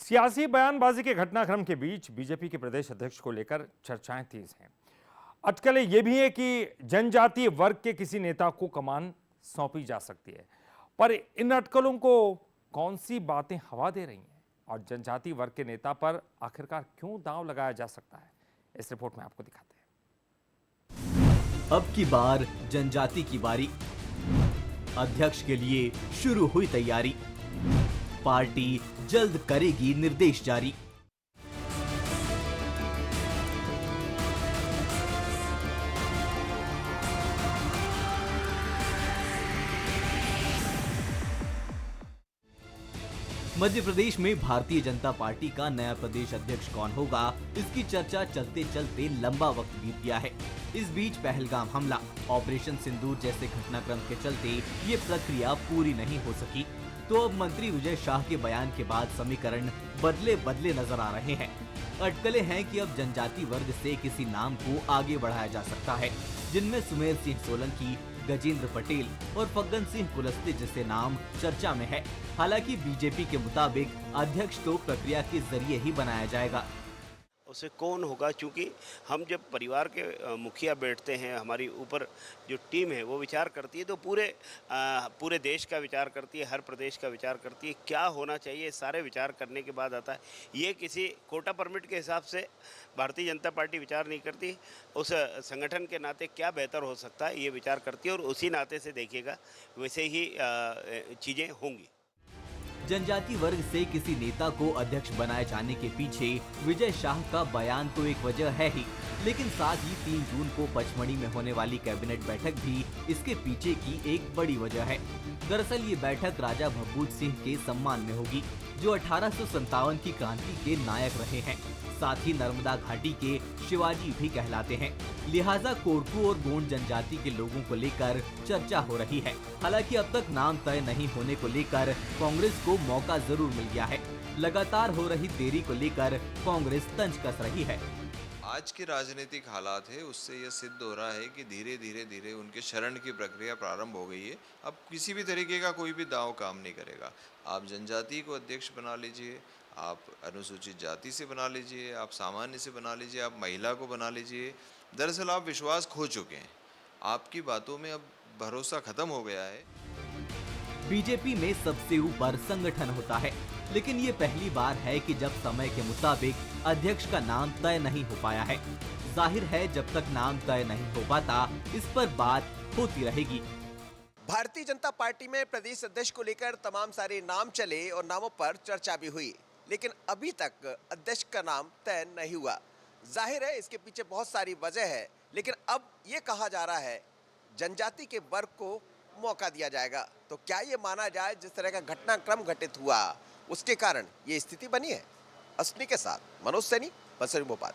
सियासी बयानबाजी के घटनाक्रम के बीच बीजेपी के प्रदेश अध्यक्ष को लेकर चर्चाएं तेज हैं। अटकलें यह भी है कि जनजातीय वर्ग के किसी नेता को कमान सौंपी जा सकती है, पर इन अटकलों को कौन सी बातें हवा दे रही हैं और जनजातीय वर्ग के नेता पर आखिरकार क्यों दांव लगाया जा सकता है, इस रिपोर्ट में आपको दिखाते हैं। अब की बार जनजाति की बारी। अध्यक्ष के लिए शुरू हुई तैयारी। पार्टी जल्द करेगी निर्देश जारी। मध्य प्रदेश में भारतीय जनता पार्टी का नया प्रदेश अध्यक्ष कौन होगा, इसकी चर्चा चलते चलते लंबा वक्त बीत गया है। इस बीच पहलगाम हमला, ऑपरेशन सिंदूर जैसे घटनाक्रम के चलते ये प्रक्रिया पूरी नहीं हो सकी, तो अब मंत्री विजय शाह के बयान के बाद समीकरण बदले बदले नजर आ रहे हैं। अटकलें हैं कि अब जनजाति वर्ग से किसी नाम को आगे बढ़ाया जा सकता है, जिनमें सुमेर सिंह सोलंकी, गजेंद्र पटेल और फग्गन सिंह कुलस्ते जैसे नाम चर्चा में है। हालांकि बीजेपी के मुताबिक अध्यक्ष तो प्रक्रिया के जरिए ही बनाया जाएगा। उसे कौन होगा, क्योंकि हम जब परिवार के मुखिया बैठते हैं, हमारी ऊपर जो टीम है वो विचार करती है, तो पूरे देश का विचार करती है, हर प्रदेश का विचार करती है, क्या होना चाहिए, सारे विचार करने के बाद आता है। ये किसी कोटा परमिट के हिसाब से भारतीय जनता पार्टी विचार नहीं करती, उस संगठन के नाते क्या बेहतर हो सकता है ये विचार करती है, और उसी नाते से देखिएगा वैसे ही चीज़ें होंगी। जनजाति वर्ग से किसी नेता को अध्यक्ष बनाए जाने के पीछे विजय शाह का बयान तो एक वजह है ही, लेकिन साथ ही 3 जून को पचमढ़ी में होने वाली कैबिनेट बैठक भी इसके पीछे की एक बड़ी वजह है। दरअसल ये बैठक राजा भभूत सिंह के सम्मान में होगी, जो 1857 की क्रांति के नायक रहे हैं। साथ ही नर्मदा घाटी के शिवाजी भी कहलाते हैं। लिहाजा कोरकू और गोंड जनजाति के लोगों को लेकर चर्चा हो रही है। हालांकि अब तक नाम तय नहीं होने को लेकर कांग्रेस को मौका जरूर मिल गया है। लगातार हो रही देरी को लेकर कांग्रेस तंज कस रही है। आज के राजनीतिक हालात है, उससे यह सिद्ध हो रहा है कि धीरे धीरे उनके शरण की प्रक्रिया प्रारंभ हो गई है। अब किसी भी तरीके का कोई भी दांव काम नहीं करेगा। आप जनजाति को अध्यक्ष बना लीजिए, आप अनुसूचित जाति से बना लीजिए, आप सामान्य से बना लीजिए, आप महिला को बना लीजिए। दरअसल आप विश्वास खो चुके हैं, आपकी बातों में अब भरोसा खत्म हो गया है। बीजेपी में सबसे ऊपर संगठन होता है, लेकिन ये पहली बार है कि जब समय के मुताबिक अध्यक्ष का नाम तय नहीं हो पाया है। जाहिर है जब तक नाम तय नहीं हो पाता, इस पर बात होती रहेगी। भारतीय जनता पार्टी में प्रदेश अध्यक्ष को लेकर तमाम सारे नाम चले और नामों पर चर्चा भी हुई, लेकिन अभी तक अध्यक्ष का नाम तय नहीं हुआ। जाहिर है इसके पीछे बहुत सारी वजह है, लेकिन अब ये कहा जा रहा है जनजाति के वर्ग को मौका दिया जाएगा। तो क्या ये माना जाए जिस तरह का घटनाक्रम घटित हुआ उसके कारण ये स्थिति बनी है? असली के साथ मनोज सैनी, बसरी भोपाल।